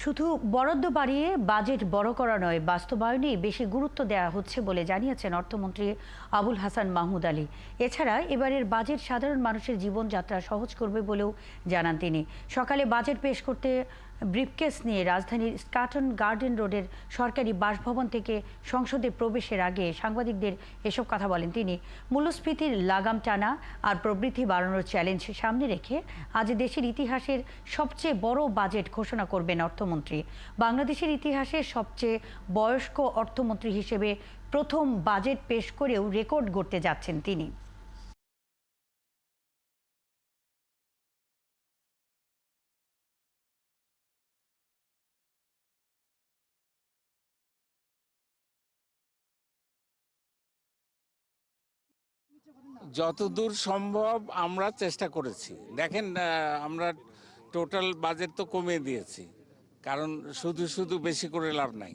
শুধু বরাদ্দ বাড়িয়ে বাজেট বড় করা নয়, বাস্তবায়নে বেশি গুরুত্ব দেওয়া হচ্ছে বলে জানিয়েছেন অর্থমন্ত্রী আবুল হাসান মাহমুদ আলী। এছাড়া এবারের বাজেট সাধারণ মানুষের জীবনযাত্রা সহজ করবে বলেও জানান তিনি। সকালে বাজেট পেশ করতে ব্রিফকেস নিয়ে রাজধানীর স্কাটন গার্ডেন রোডের সরকারি বাসভবন থেকে সংসদে প্রবেশের আগে সাংবাদিকদের এসব কথা বলেন তিনি। মূল্যস্ফীতির লাগাম টানা আর প্রবৃদ্ধি বাড়ানোর চ্যালেঞ্জ সামনে রেখে আজ দেশের ইতিহাসের সবচেয়ে বড় বাজেট ঘোষণা করবেন অর্থমন্ত্রী। বাংলাদেশের ইতিহাসে সবচেয়ে বয়স্ক অর্থমন্ত্রী হিসেবে প্রথম বাজেট পেশ করেও রেকর্ড গড়তে যাচ্ছেন তিনি। যতদূর সম্ভব আমরা চেষ্টা করেছি। দেখেন, আমরা টোটাল বাজেট তো কমিয়ে দিয়েছি, কারণ শুধু শুধু বেশি করে লাভ নাই।